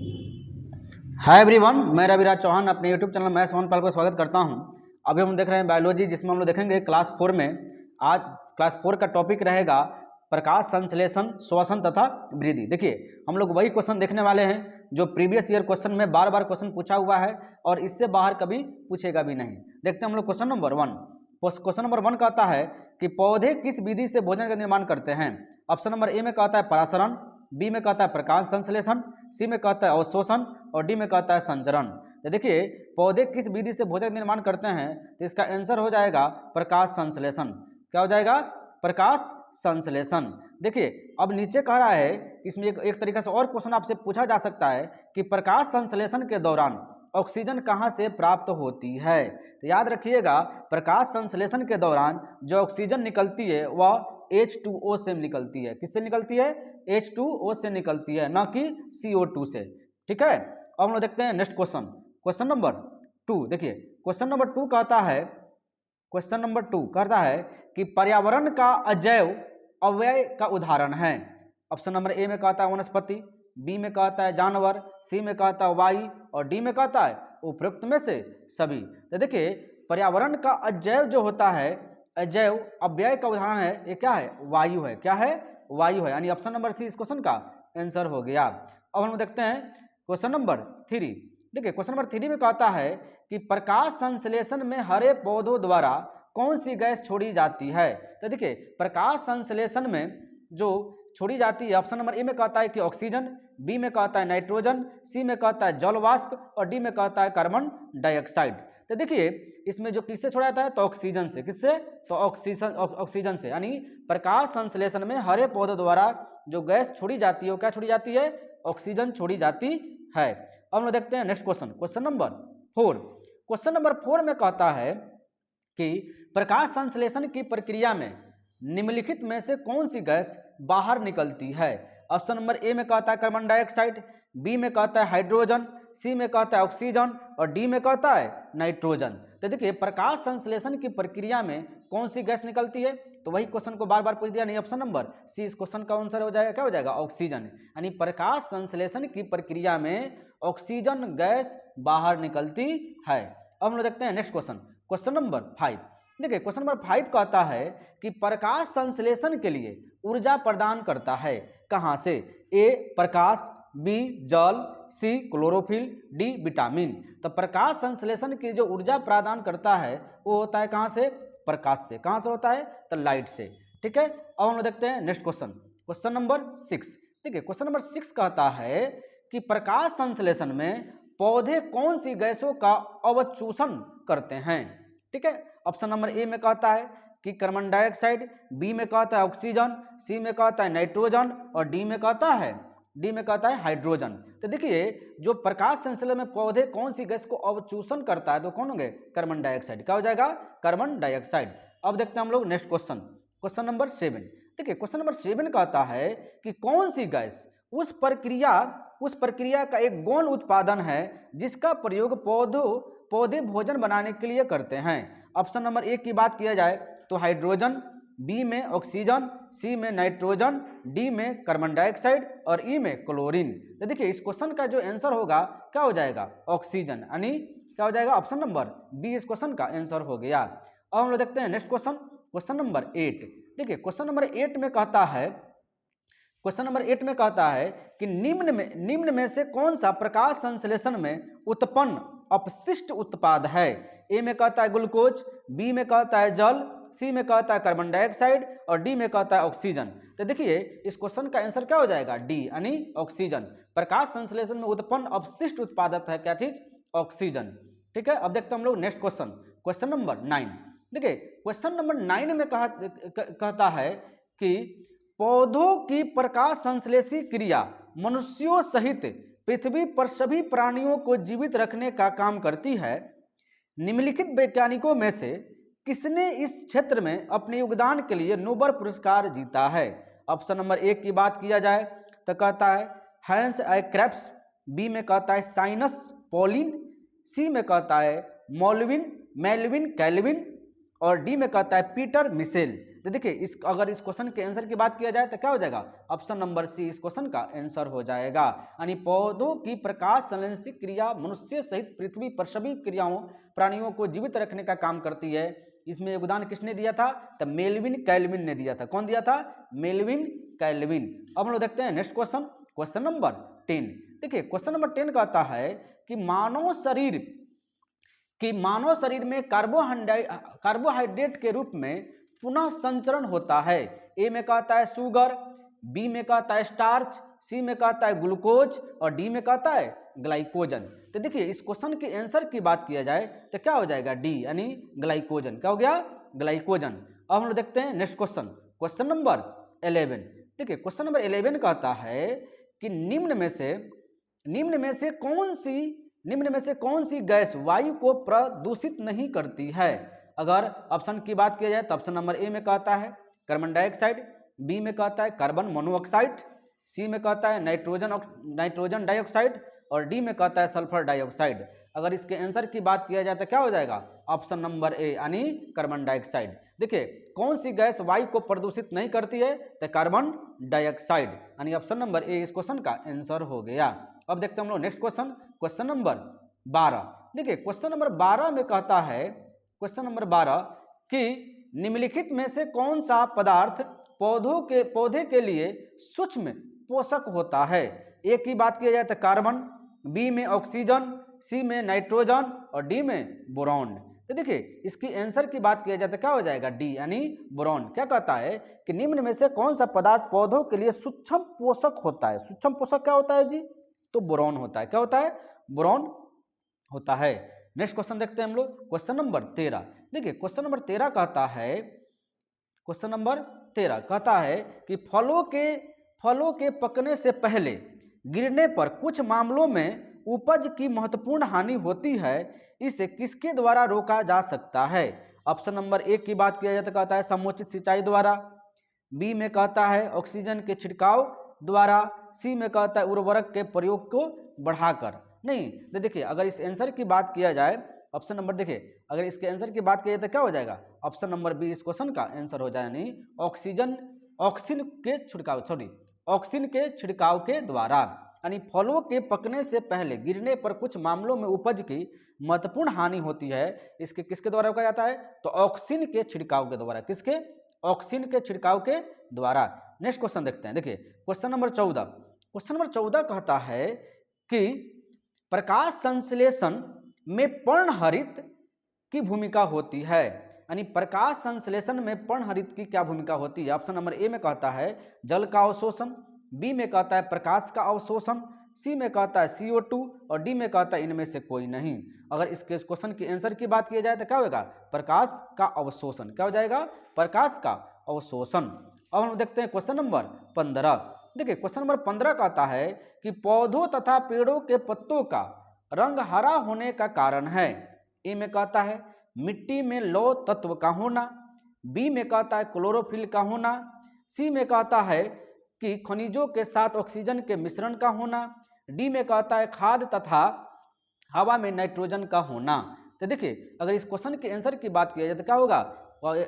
Hi everyone, मैं रविराज चौहान अपने YouTube channel मैं सोहन पाल को स्वागत करता हूं। अभी हम देख रहे हैं बायोलॉजी, जिसमें हम लोग देखेंगे क्लास 4 में। आज क्लास 4 का टॉपिक रहेगा प्रकाश संश्लेषण, श्वसन तथा वृद्धि। देखिए, हम लोग वही क्वेश्चन देखने वाले हैं जो प्रीवियस ईयर क्वेश्चन में बार बार क्वेश्चन पूछा हुआ है और इससे बाहर कभी पूछेगा भी नहीं। देखते हैं हम लोग क्वेश्चन नंबर 1। क्वेश्चन नंबर 1 कहता है कि पौधे किस विधि से भोजन का निर्माण करते हैं। ऑप्शन नंबर ए में कहता है परासरण, बी में कहता है प्रकाश संश्लेषण, सी में कहता है अवशोषण और डी में कहता है संचरण। तो देखिए, पौधे किस विधि से भोजन निर्माण करते हैं, तो इसका आंसर हो जाएगा प्रकाश संश्लेषण। क्या हो जाएगा? प्रकाश संश्लेषण। देखिए, अब नीचे कह रहा है, इसमें एक तरीके से और क्वेश्चन आपसे पूछा जा सकता है कि प्रकाश संश्लेषण के दौरान ऑक्सीजन कहाँ से प्राप्त होती है। तो याद रखिएगा, प्रकाश संश्लेषण के दौरान जो ऑक्सीजन निकलती है वह H2O से निकलती है। किससे निकलती है? H2O से निकलती है, ना कि CO2 से। ठीक है, अब हम लोग देखते हैं नेक्स्ट क्वेश्चन, क्वेश्चन नंबर 2। देखिए, क्वेश्चन नंबर 2 कहता है कि पर्यावरण का अजैव अव्यय का उदाहरण है। ऑप्शन नंबर ए में कहता है वनस्पति, बी में कहता है जानवर, सी में कहता है वायु और डी में कहता है उपरोक्त में से सभी। तो देखिए, पर्यावरण का अजैव जो होता है, अजैव अव्यय का उदाहरण है, ये क्या है? वायु है। क्या है? वायु है। यानी ऑप्शन नंबर सी इस क्वेश्चन का आंसर हो गया। अब हम देखते हैं क्वेश्चन नंबर 3। देखिए, क्वेश्चन नंबर 3 में कहता है कि प्रकाश संश्लेषण में हरे पौधों द्वारा कौन सी गैस छोड़ी जाती है। तो देखिए, प्रकाश संश्लेषण में जो छोड़ी जाती है, ऑप्शन नंबर ए में कहता है कि ऑक्सीजन, बी में कहता है नाइट्रोजन, सी में कहता है जल वाष्प और डी में कहता है कार्बन डाइऑक्साइड। तो देखिए, इसमें जो किससे छोड़ा जाता है, तो ऑक्सीजन से। किससे? तो ऑक्सीजन से। यानी प्रकाश संश्लेषण में हरे पौधों द्वारा जो गैस छोड़ी जाती है वो क्या छोड़ी जाती है? ऑक्सीजन छोड़ी जाती है। अब हम लोग देखते हैं next question, question number 4। Question number 4 में कहता है कि प्रकाश संश्लेषण की प्रक्रिया में निम्नलिखित में से कौन सी गैस बाहर निकलती है। ऑप्शन नंबर ए में कहता है कार्बन डाइऑक्साइड, बी में कहता है हाइड्रोजन, सी में कहता है ऑक्सीजन और डी में कहता है नाइट्रोजन। तो देखिए, प्रकाश संश्लेषण की प्रक्रिया में कौन सी गैस निकलती है, तो वही क्वेश्चन को बार बार पूछ दिया। नहीं, ऑप्शन नंबर सी इस क्वेश्चन का आंसर हो जाएगा। क्या हो जाएगा? ऑक्सीजन। यानी प्रकाश संश्लेषण की प्रक्रिया में ऑक्सीजन गैस बाहर निकलती है। अब हम लोग देखते हैं नेक्स्ट क्वेश्चन, क्वेश्चन नंबर 5। देखिए, क्वेश्चन नंबर 5 कहता है कि प्रकाश संश्लेषण के लिए ऊर्जा प्रदान करता है कहां से। ए प्रकाश, बी जल, सी क्लोरोफिल, डी विटामिन। तो प्रकाश संश्लेषण की जो ऊर्जा प्रदान करता है वो होता है कहां से? प्रकाश से। कहां से होता है? तो लाइट से। ठीक है, अब हम लोग देखते हैं नेक्स्ट क्वेश्चन, क्वेश्चन नंबर 6। देखिए, क्वेश्चन नंबर 6 कहता है कि प्रकाश संश्लेषण में पौधे कौन सी गैसों का अवशोषण करते हैं। ठीक है, ऑप्शन नंबर ए में कहता है कि कार्बन डाइऑक्साइड, बी में कहता है ऑक्सीजन, सी में कहता है नाइट्रोजन और डी में कहता है हाइड्रोजन। तो देखिए, जो प्रकाश संश्लेषण में पौधे कौन सी गैस को अवशोषण करता है, तो कौन होंगे? Carbon dioxide. क्या हो जाएगा? Carbon dioxide. अब देखते हैं हम लोग नेक्स्ट क्वेश्चन, क्वेश्चन नंबर 7। देखिए, क्वेश्चन नंबर 7 कहता है कि कौन सी गैस उस प्रक्रिया का एक गौण उत्पादन है जिसका प्रयोग पौधे भोजन बनाने के लिए करते हैं। ऑप्शन नंबर ए की बात किया जाए तो हाइड्रोजन, बी में ऑक्सीजन, सी में नाइट्रोजन, डी में कार्बन डाइऑक्साइड और ई में क्लोरीन। तो देखिए, इस क्वेश्चन का जो आंसर होगा क्या हो जाएगा? ऑक्सीजन। यानी क्या हो जाएगा? ऑप्शन नंबर बी इस क्वेश्चन का आंसर हो गया। अब हम लोग देखते हैं नेक्स्ट क्वेश्चन, क्वेश्चन नंबर 8। देखिए, क्वेश्चन नंबर 8 में कहता है कि निम्न में से कौन सा प्रकाश संश्लेषण में उत्पन्न अपशिष्ट उत्पाद है। ए में कहता है ग्लूकोज, बी में कहता है जल, सी में कहता है कार्बन डाइऑक्साइड और डी में कहता है ऑक्सीजन। तो देखिए, इस क्वेश्चन का आंसर क्या हो जाएगा? डी, यानी ऑक्सीजन। प्रकाश संश्लेषण में उत्पन्न अपशिष्ट उत्पादक है क्या चीज? ऑक्सीजन। ठीक है, अब देखते हैं हम लोग नेक्स्ट क्वेश्चन, क्वेश्चन नंबर 9। देखिए, क्वेश्चन नंबर 9 में कहता है कि पौधों की प्रकाश संश्लेषी क्रिया मनुष्यों सहित पृथ्वी पर सभी प्राणियों को जीवित रखने का काम करती है। निम्नलिखित वैज्ञानिकों में से किसने इस क्षेत्र में अपने योगदान के लिए नोबेल पुरस्कार जीता है। ऑप्शन नंबर 1 की बात किया जाए तो कहता है हैंस ए क्रेब्स, बी में कहता है साइनस पॉलिन, सी में कहता है मेलविन कैल्विन और डी में कहता है पीटर मिशेल। तो देखिए अगर इस क्वेश्चन के आंसर की बात किया जाए तो क्या हो जाएगा, ऑप्शन नंबर सी इस क्वेश्चन का आंसर हो जाएगा। यानी पौधों की प्रकाश संश्लेषण क्रिया मनुष्य सहित पृथ्वी पर सभी क्रियाओं प्राणियों को जीवित रखने का काम करती है। इसमें योगदान किसने दिया था, तो मेल्विन कैल्विन ने दिया था। कौन दिया था, मेल्विन कैल्विन। अब हम लोग देखते हैं नेक्स्ट क्वेश्चन, क्वेश्चन नंबर 10। देखिए क्वेश्चन नंबर 10 कहता है कि मानव शरीर में कार्बोहाइड्रेट के रूप में पुनः संचरण होता है। ए में कहता है शुगर, बी में कहता है स्टार्च, सी में कहता है ग्लूकोज और डी में कहता है ग्लाइकोजन। तो देखिए इस क्वेश्चन के आंसर की बात किया जाए तो क्या हो जाएगा, डी यानी ग्लाइकोजन। क्या हो गया, ग्लाइकोजन। अब हम लोग देखते हैं नेक्स्ट क्वेश्चन, क्वेश्चन नंबर 11। देखिए क्वेश्चन नंबर 11 कहता है कि निम्न में से कौन सी गैस वायु को प्रदूषित नहीं करती है। अगर ऑप्शन की बात किया जाए तो ऑप्शन नंबर ए में कहता है कार्बन डाइऑक्साइड, बी में कहता है कार्बन मोनोऑक्साइड, सी में कहता है नाइट्रोजन डाइऑक्साइड और डी में कहता है सल्फर डाइऑक्साइड। अगर इसके आंसर की बात किया जाए तो क्या हो जाएगा, ऑप्शन नंबर ए यानी कार्बन डाइऑक्साइड। देखिए कौन सी गैस वायु को प्रदूषित नहीं करती है, तो कार्बन डाइऑक्साइड यानी ऑप्शन नंबर ए इस क्वेश्चन का आंसर हो गया। अब देखते हैं हम लोग नेक्स्ट क्वेश्चन, क्वेश्चन नंबर 12। देखिए क्वेश्चन नंबर 12 में कहता है, क्वेश्चन नंबर 12 कि निम्नलिखित में से कौन सा पदार्थ पौधे के लिए सूक्ष्म पोषक होता है। ए की बात की जाए तो कार्बन, बी में ऑक्सीजन, सी में नाइट्रोजन और डी में बोरॉन। तो देखिए इसकी आंसर की बात किया जाए तो क्या हो जाएगा, डी यानी बोरॉन। क्या कहता है कि निम्न में से कौन सा पदार्थ पौधों के लिए सूक्ष्म पोषक होता है। सूक्ष्म पोषक क्या होता है जी, तो बोरॉन होता है। क्या होता है, बोरॉन होता है। नेक्स्ट क्वेश्चन देखते हैं हम लोग, क्वेश्चन नंबर 13। देखिए क्वेश्चन नंबर 13 कहता है, क्वेश्चन नंबर 13 कहता है कि फलों के पकने से पहले गिरने पर कुछ मामलों में उपज की महत्वपूर्ण हानि होती है, इसे किसके द्वारा रोका जा सकता है। ऑप्शन नंबर ए की बात किया जाए तो कहता है समुचित सिंचाई द्वारा, बी में कहता है ऑक्सीजन के छिड़काव द्वारा, सी में कहता है उर्वरक के प्रयोग को बढ़ाकर। नहीं तो देखिए अगर इस आंसर की बात किया जाए, ऑप्शन नंबर देखिए अगर इसके आंसर की बात किया जाए तो क्या हो जाएगा, ऑप्शन नंबर बी इस क्वेश्चन का आंसर हो जाए, यानी ऑक्सीजन के छिड़काव के द्वारा। यानी फलों के पकने से पहले गिरने पर कुछ मामलों में उपज की महत्वपूर्ण हानि होती है, इसके किसके द्वारा रोका जाता है, तो ऑक्सीजन के छिड़काव के द्वारा। किसके, ऑक्सीजन के छिड़काव के द्वारा। नेक्स्ट क्वेश्चन देखते हैं। देखिए क्वेश्चन नंबर 14, क्वेश्चन नंबर 14 कहता है कि प्रकाश संश्लेषण में पर्णहरित की भूमिका होती है। यानी प्रकाश संश्लेषण में पर्णहरित की क्या भूमिका होती है। ऑप्शन नंबर ए में कहता है जल का अवशोषण, बी में कहता है प्रकाश का अवशोषण, सी में कहता है CO2 और डी में कहता है इनमें से कोई नहीं। अगर इसके क्वेश्चन की आंसर की बात की जाए तो क्या होगा, प्रकाश का अवशोषण। क्या हो जाएगा, प्रकाश का अवशोषण। अब हम देखते हैं क्वेश्चन नंबर 15। देखिए क्वेश्चन नंबर 15 कहता है कि पौधों तथा पेड़ों के पत्तों का रंग हरा होने का कारण है। ए में कहता है मिट्टी में लौह तत्व का होना, बी में कहता है क्लोरोफिल का होना, सी में कहता है कि खनिजों के साथ ऑक्सीजन के मिश्रण का होना, डी में कहता है खाद तथा हवा में नाइट्रोजन का होना। तो देखिए अगर इस क्वेश्चन के आंसर की बात किया जाए तो क्या होगा,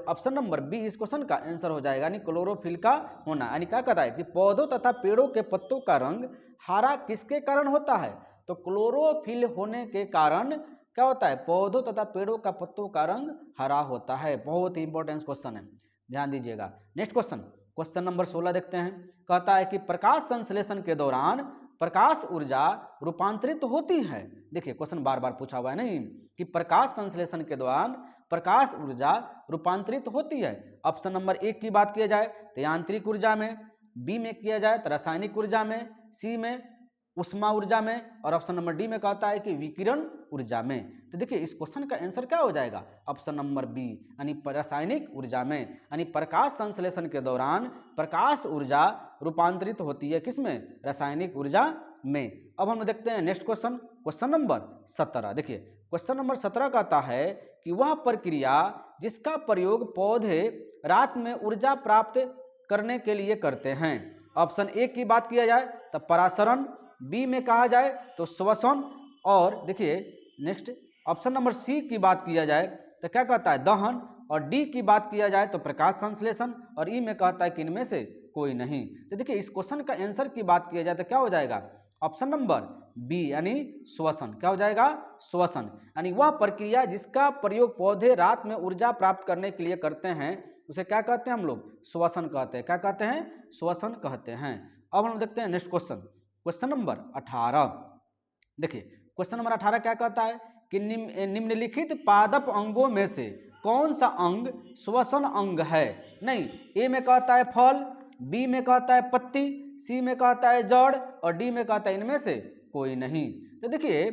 ऑप्शन नंबर बी इस क्वेश्चन का आंसर हो जाएगा, यानी क्लोरोफिल का होना। यानी क्या कहता है कि पौधों तथा पेड़ों के पत्तों का रंग हरा किसके कारण होता है, तो क्लोरोफिल होने के कारण क्या होता है, पौधों तथा पेड़ों का पत्तों का रंग हरा होता है। बहुत ही इंपॉर्टेंट क्वेश्चन है, ध्यान दीजिएगा। नेक्स्ट क्वेश्चन, क्वेश्चन नंबर 16 देखते हैं। कहता है कि प्रकाश संश्लेषण के दौरान प्रकाश ऊर्जा रूपांतरित होती है। देखिए क्वेश्चन बार बार पूछा हुआ है नहीं, कि प्रकाश संश्लेषण के दौरान प्रकाश ऊर्जा रूपांतरित होती है। ऑप्शन नंबर ए की बात किया जाए तो यांत्रिक ऊर्जा में, बी में किया जाए तो रासायनिक ऊर्जा में, सी में उष्मा ऊर्जा में और ऑप्शन नंबर डी में कहता है कि विकिरण ऊर्जा में। तो देखिए इस क्वेश्चन का आंसर क्या हो जाएगा, ऑप्शन नंबर बी यानी रासायनिक ऊर्जा में। यानी प्रकाश संश्लेषण के दौरान प्रकाश ऊर्जा रूपांतरित होती है किसमें, रासायनिक ऊर्जा में। अब हम देखते हैं नेक्स्ट क्वेश्चन, क्वेश्चन नंबर 17। देखिए क्वेश्चन नंबर 17 कहता है कि वह प्रक्रिया जिसका प्रयोग पौधे रात में ऊर्जा प्राप्त करने के लिए करते हैं। ऑप्शन ए की बात किया जाए तो परासरण, बी में कहा जाए तो श्वसन और देखिए नेक्स्ट ऑप्शन नंबर सी की बात किया जाए तो क्या कहता है दहन और डी की बात किया जाए तो प्रकाश संश्लेषण, और ई में कहता है कि इनमें से कोई नहीं। तो देखिए इस क्वेश्चन का आंसर की बात किया जाए तो क्या हो जाएगा, ऑप्शन नंबर बी यानी श्वसन। क्या हो जाएगा, श्वसन, यानी वह प्रक्रिया जिसका प्रयोग पौधे रात में ऊर्जा प्राप्त करने के लिए करते हैं उसे क्या कहते हैं हम लोग, श्वसन कहते हैं। क्या कहते हैं, श्वसन कहते हैं। अब हम देखते हैं नेक्स्ट क्वेश्चन, क्वेश्चन नंबर 18। देखिए क्वेश्चन नंबर 18 क्या कहता है कि निम्नलिखित पादप अंगों में से कौन सा अंग श्वसन अंग है। नहीं, ए में कहता है फल, बी में कहता है पत्ती, सी में कहता है जड़, और डी में कहता है इनमें से कोई नहीं। तो देखिए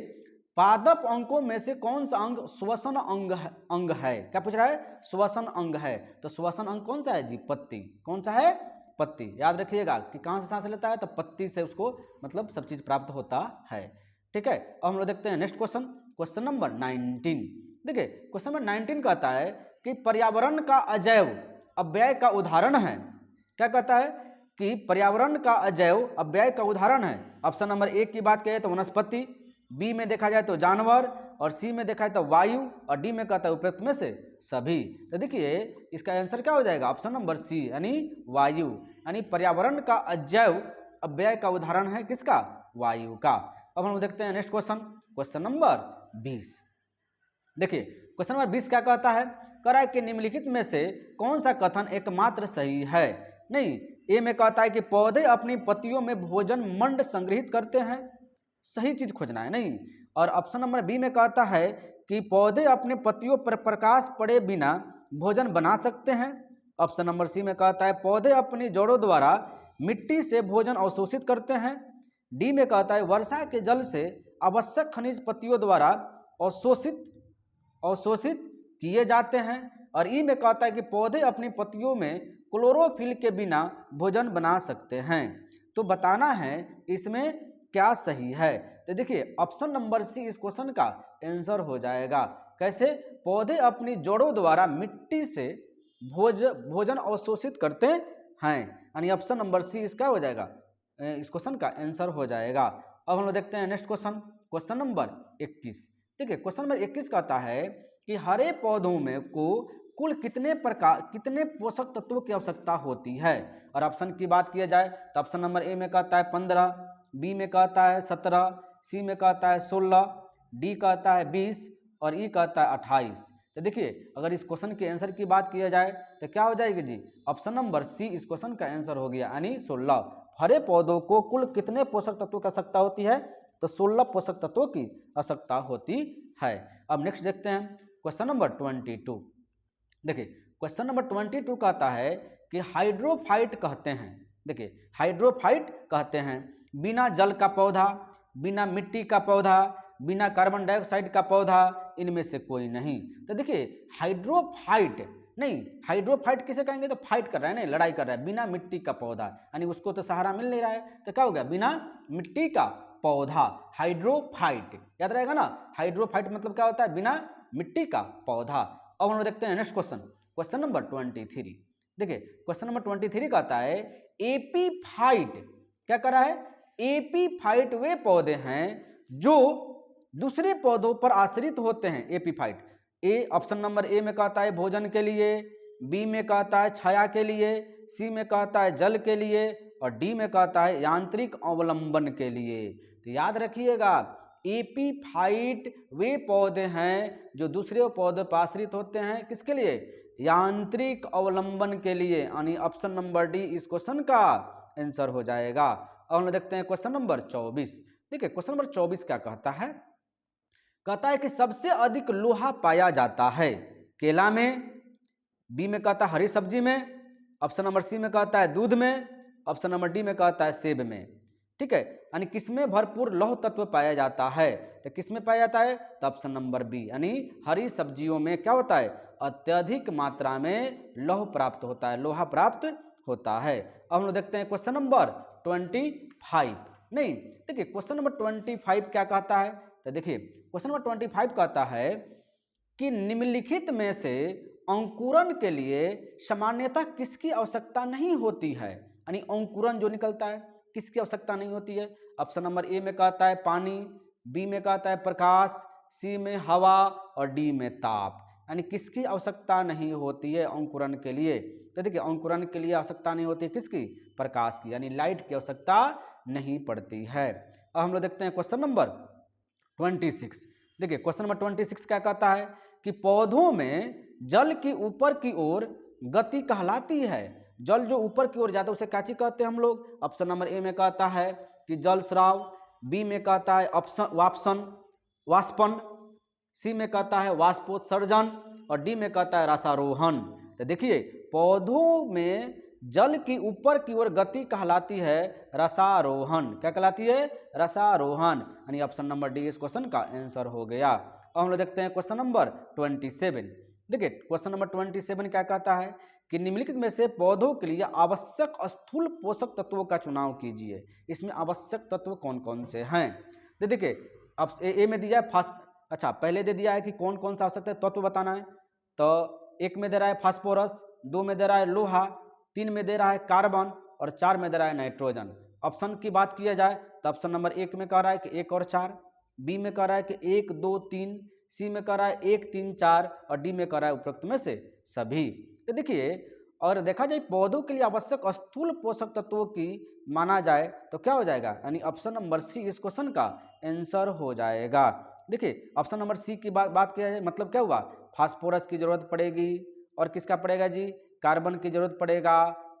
पादप अंगों में से कौन सा अंग श्वसन अंग है। क्या पूछ रहा है, श्वसन अंग है। तो श्वसन अंग कौन सा है जी, पत्ती। कौन सा है, पत्ती। याद रखिएगा कि कहाँ से सांस लेता है, तो पत्ती से उसको मतलब सब चीज प्राप्त होता है। ठीक है, अब हम लोग देखते हैं नेक्स्ट क्वेश्चन, क्वेश्चन नंबर 19। देखिए क्वेश्चन नंबर 19 कहता है कि पर्यावरण का अजैव अव्यय का उदाहरण है। क्या कहता है कि पर्यावरण का अजैव अव्यय का उदाहरण है। ऑप्शन नंबर ए की बात करें तो वनस्पति, बी में देखा जाए तो जानवर, और सी में देखा जाए तो वायु, और डी में कहता है उपयुक्त में से सभी। तो देखिए इसका आंसर क्या हो जाएगा, ऑप्शन नंबर सी यानी वायु, यानी पर्यावरण का अजैव अव्यय का उदाहरण है किसका, वायु का। अब हम देखते हैं नेक्स्ट क्वेश्चन, क्वेश्चन नंबर 20। देखिए क्वेश्चन नंबर 20 क्या कहता है, कह रहा है कि निम्नलिखित में से कौन सा कथन एकमात्र सही है। नहीं, ए में कहता है कि पौधे अपनी पत्तियों में भोजन मंड संग्रहित करते हैं, सही चीज खोजना है। नहीं, और ऑप्शन नंबर बी में कहता है कि पौधे अपने पत्तियों पर प्रकाश पड़े बिना भोजन बना सकते हैं। ऑप्शन नंबर सी में कहता है पौधे अपनी जड़ों द्वारा मिट्टी से भोजन अवशोषित करते हैं। डी में कहता है वर्षा के जल से आवश्यक खनिज पत्तियों द्वारा अवशोषित किए जाते हैं। और ई में कहता है कि पौधे अपनी पत्तियों में क्लोरोफिल के बिना भोजन बना सकते हैं। तो बताना है इसमें क्या सही है। तो देखिए ऑप्शन नंबर सी इस क्वेश्चन का आंसर हो जाएगा। कैसे, पौधे अपनी जड़ों द्वारा मिट्टी से भोजन अवशोषित करते हैं, यानी ऑप्शन नंबर सी इसका हो जाएगा, इस क्वेश्चन का आंसर हो जाएगा। अब हम लोग देखते हैं नेक्स्ट क्वेश्चन, क्वेश्चन नंबर 21। देखिए क्वेश्चन नंबर 21 कहता है कि हरे पौधों में को कुल कितने पोषक तत्वों की आवश्यकता होती है। और ऑप्शन की बात किया जाए तो ऑप्शन नंबर ए में कहता है 15, बी में कहता है 17, सी में कहता है 16, डी कहता है 20, और ई कहता है 28। तो देखिए अगर इस क्वेश्चन के आंसर की बात किया जाए तो क्या हो जाएगी जी, ऑप्शन नंबर सी इस क्वेश्चन का आंसर हो गया, यानी 16। हरे पौधों को कुल कितने पोषक तत्वों की आवश्यकता होती है, तो 16 पोषक तत्वों की आवश्यकता होती है। अब नेक्स्ट देखते हैं क्वेश्चन नंबर 22। देखिए क्वेश्चन नंबर 22 कहता है कि हाइड्रोफाइट कहते हैं। देखिए हाइड्रोफाइट कहते हैं बिना जल का पौधा, बिना मिट्टी का पौधा, बिना कार्बन डाइऑक्साइड का पौधा, इनमें से कोई नहीं। तो देखिए हाइड्रोफाइट, नहीं हाइड्रोफाइट किसे कहेंगे, तो फाइट कर रहा है, नहीं लड़ाई कर रहा है, बिना मिट्टी का पौधा, यानी उसको तो सहारा मिल नहीं रहा है, तो क्या हो गया, बिना मिट्टी का पौधा, हाइड्रोफाइट। याद रहेगा ना, हाइड्रोफाइट मतलब क्या होता है, बिना मिट्टी का पौधा। अब हम लोग देखते हैं नेक्स्ट क्वेश्चन, क्वेश्चन नंबर 23। देखिए क्वेश्चन नंबर 23 कहता है एपीफाइट, क्या कर रहा है, एपीफाइट वे पौधे हैं जो दूसरे पौधों पर आश्रित होते हैं। Epiphyte, A option number A में कहता है भोजन के लिए, बी में कहता है छाया के लिए, सी में कहता है जल के लिए, और डी में कहता है यांत्रिक अवलंबन के लिए। तो याद रखिएगा एपीफाइट वे पौधे हैं जो दूसरे पौधे पर आश्रित होते हैं, किसके लिए, यांत्रिक अवलंबन के लिए, यानी ऑप्शन नंबर डी इस क्वेश्चन का आंसर हो जाएगा। अब हम देखते हैं क्वेश्चन नंबर 24। देखिए क्वेश्चन नंबर 24 क्या कहता है, कहता है कि सबसे अधिक लोहा पाया जाता है केला में, बी में कहता है हरी सब्जी में, ऑप्शन नंबर सी में कहता है दूध में, ऑप्शन नंबर डी में कहता है सेब में। ठीक है, यानी किसमें भरपूर लौह तत्व पाया जाता है, तो किसमें पाया जाता है, तो ऑप्शन नंबर बी, यानी हरी सब्जियों में क्या होता है, अत्यधिक मात्रा में लौह प्राप्त होता है, लोहा प्राप्त होता है। अब हम लोग देखते हैं क्वेश्चन नंबर 25। नहीं देखिए क्वेश्चन नंबर 25 क्या कहता है, तो देखिए क्वेश्चन नंबर 25 कहता है कि निम्नलिखित में से अंकुरन के लिए सामान्यतः किसकी आवश्यकता नहीं होती है, यानी अंकुरन जो निकलता है किसकी आवश्यकता नहीं होती है। ऑप्शन नंबर ए में कहता है पानी, बी में कहता है प्रकाश, सी में हवा, और डी में ताप। यानी किसकी आवश्यकता नहीं होती है अंकुरन के लिए? तो देखिए अंकुरन के लिए आवश्यकता नहीं होती है किसकी? प्रकाश की, यानी लाइट की आवश्यकता नहीं पड़ती है। अब हम लोग देखते हैं क्वेश्चन नंबर 26। देखिए क्वेश्चन नंबर 26 क्या कहता है कि पौधों में जल की ऊपर की ओर गति कहलाती है। जल जो ऊपर की ओर जाता है उसे क्या चीज कहते हैं हम लोग? ऑप्शन नंबर ए में कहता है कि जल स्राव, बी में कहता है वाष्पन, सी में कहता है वाष्पोत्सर्जन और डी में कहता है रसारोहण। तो देखिए पौधों में जल की ऊपर की ओर गति कहलाती है रसारोहण। क्या कहलाती है? रसारोहण, यानी ऑप्शन नंबर डी इस क्वेश्चन का आंसर हो गया। अब हम लोग देखते हैं क्वेश्चन नंबर 27। देखिए क्वेश्चन नंबर 27 क्या कहता है कि निम्नलिखित में से पौधों के लिए आवश्यक स्थूल पोषक तत्वों का चुनाव कीजिए। इसमें आवश्यक तत्व कौन कौन से हैं? तो देखिए अब ए में दिया है अच्छा पहले दे दिया है कि कौन कौन सा आवश्यक तत्व बताना है। तो एक में दे रहा है फास्फोरस, दो में दे रहा है लोहा, तीन में दे रहा है कार्बन और चार में दे रहा है नाइट्रोजन। ऑप्शन की बात किया जाए तो ऑप्शन नंबर एक में कह रहा है कि 1 और 4, बी में कह रहा है कि 1 2 3, सी में कह रहा है 1 3 4 और डी में कह रहा है उपरोक्त में से सभी। तो देखिए और देखा जाए पौधों के लिए आवश्यक स्थूल पोषक तत्वों की माना जाए तो क्या हो जाएगा? यानी ऑप्शन नंबर सी इस क्वेश्चन का आंसर हो जाएगा। देखिए ऑप्शन नंबर सी की बात किया जाए मतलब क्या हुआ? फास्फोरस की जरूरत पड़ेगी और किसका पड़ेगा जी? कार्बन की जरूरत पड़ेगा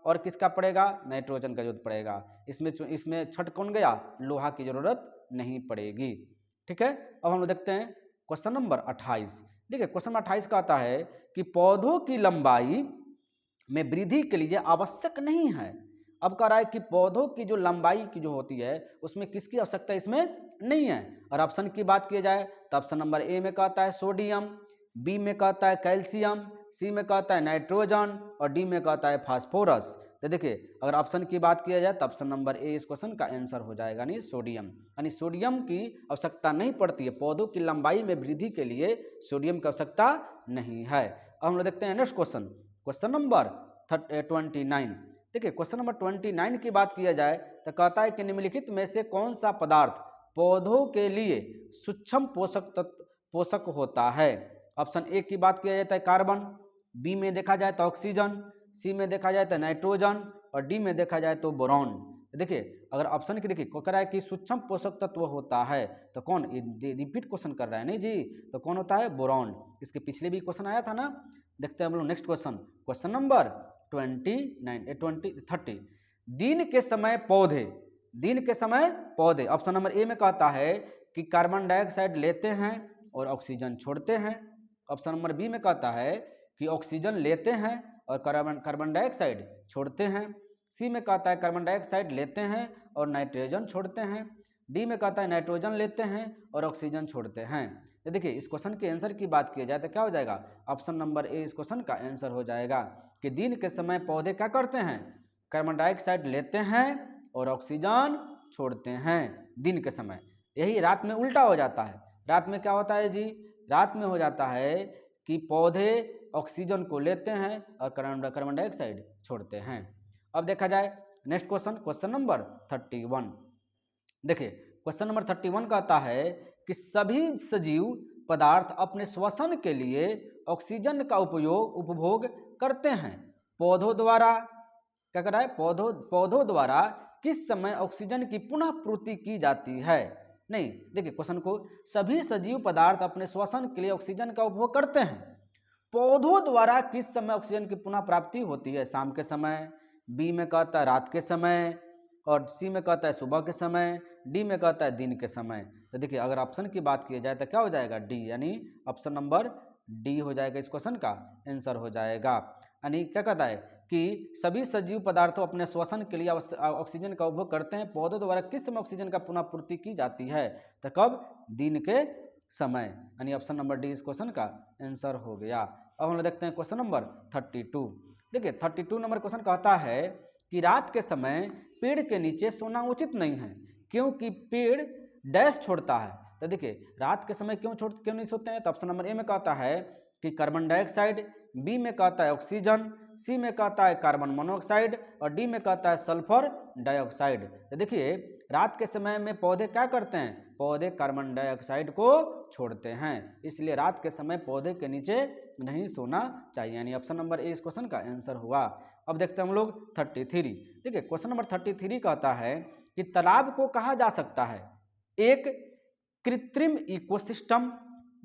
और किसका पड़ेगा? नाइट्रोजन का जरूरत पड़ेगा। इसमें छठ कौन गया? लोहा की जरूरत नहीं पड़ेगी। ठीक है, अब हम लोग देखते हैं क्वेश्चन नंबर 28। देखिए क्वेश्चन नंबर 28 का आता है कि पौधों की लंबाई में वृद्धि के लिए आवश्यक नहीं है। अब कह रहा है कि पौधों की जो लंबाई की जो होती है उसमें किसकी आवश्यकता इसमें नहीं है। और ऑप्शन की बात की जाए तो ऑप्शन नंबर ए में कहता है सोडियम, बी में कहता है कैल्शियम, सी में कहता है नाइट्रोजन और डी में कहता है फास्फोरस। तो देखिए अगर ऑप्शन की बात किया जाए तो ऑप्शन नंबर ए इस क्वेश्चन का आंसर हो जाएगा, नहीं सोडियम। यानी सोडियम की आवश्यकता नहीं पड़ती है, पौधों की लंबाई में वृद्धि के लिए सोडियम की आवश्यकता नहीं है। अब हम लोग देखते हैं नेक्स्ट क्वेश्चन, क्वेश्चन नंबर 29। देखिए क्वेश्चन नंबर 29 की बात किया जाए तो कहता है कि निम्नलिखित में से कौन सा पदार्थ पौधों के लिए सूक्ष्म पोषक होता है। ऑप्शन ए की बात किया जाता है कार्बन, बी में देखा जाए तो ऑक्सीजन, सी में देखा जाए तो नाइट्रोजन और डी में देखा जाए तो बोरॉन। देखिए अगर ऑप्शन की देखिए कह रहा है कि सूक्ष्म पोषक तत्व होता है तो कौन? रिपीट क्वेश्चन कर रहा है नहीं जी, तो कौन होता है? बोरॉन। इसके पिछले भी क्वेश्चन आया था ना। देखते हैं हम लोग नेक्स्ट क्वेश्चन, क्वेश्चन नंबर 30। दिन के समय पौधे ऑप्शन नंबर ए में कहता है कि कार्बन डाइऑक्साइड लेते हैं और ऑक्सीजन छोड़ते हैं। ऑप्शन नंबर बी में कहता है कि ऑक्सीजन लेते हैं और कार्बन डाइऑक्साइड छोड़ते हैं। सी में कहता है कार्बन डाइऑक्साइड लेते हैं और नाइट्रोजन छोड़ते हैं। डी में कहता है नाइट्रोजन लेते हैं और ऑक्सीजन छोड़ते हैं। तो देखिए इस क्वेश्चन के आंसर की बात की जाए तो क्या हो जाएगा? ऑप्शन नंबर ए इस क्वेश्चन का आंसर हो जाएगा कि दिन के समय पौधे क्या करते हैं? कार्बन डाइऑक्साइड लेते हैं और ऑक्सीजन छोड़ते हैं दिन के समय। यही रात में उल्टा हो जाता है। रात में क्या होता है जी? रात में हो जाता है कि पौधे ऑक्सीजन को लेते हैं और कार्बन डाइऑक्साइड छोड़ते हैं। अब देखा जाए नेक्स्ट क्वेश्चन, क्वेश्चन नंबर 31। देखिए क्वेश्चन नंबर 31 कहता है कि सभी सजीव पदार्थ अपने श्वसन के लिए ऑक्सीजन का उपभोग करते हैं। पौधों द्वारा क्या कर रहा है? पौधों द्वारा किस समय ऑक्सीजन की पुनः पूर्ति की जाती है? नहीं, देखिए क्वेश्चन को सभी सजीव पदार्थ अपने श्वसन के लिए ऑक्सीजन का उपभोग करते हैं। पौधों द्वारा किस समय ऑक्सीजन की पुनः प्राप्ति होती है? शाम के समय, बी में कहता है रात के समय और सी में कहता है सुबह के समय, डी में कहता है दिन के समय। तो देखिए अगर ऑप्शन की बात की जाए तो क्या हो जाएगा? डी, यानी ऑप्शन नंबर डी हो जाएगा इस क्वेश्चन का आंसर हो जाएगा। यानी क्या कहता है कि सभी सजीव पदार्थों अपने श्वसन के लिए ऑक्सीजन का उपभोग करते हैं। पौधों द्वारा किस समय ऑक्सीजन का पुनः पूर्ति की जाती है? तो कब? दिन के समय, यानी ऑप्शन नंबर डी इस क्वेश्चन का आंसर हो गया। अब हम लोग देखते हैं क्वेश्चन नंबर 32। देखिए 32 नंबर क्वेश्चन कहता है कि रात के समय पेड़ के नीचे सोना उचित नहीं है क्योंकि पेड़ डैश छोड़ता है। तो देखिए रात के समय क्यों नहीं सोते हैं? तो ऑप्शन नंबर ए में कहता है कि कार्बन डाइऑक्साइड, बी में कहता है ऑक्सीजन, सी में कहता है कार्बन मोनोऑक्साइड और डी में कहता है सल्फर डाइऑक्साइड। तो देखिए रात के समय में पौधे क्या करते हैं? पौधे कार्बन डाइऑक्साइड को छोड़ते हैं, इसलिए रात के समय पौधे के नीचे नहीं सोना चाहिए, यानी ऑप्शन नंबर ए इस क्वेश्चन का आंसर हुआ। अब देखते हैं हम लोग 33। ठीक है, क्वेश्चन नंबर 33 कहता है कि तालाब को कहा जा सकता है, एक कृत्रिम इकोसिस्टम,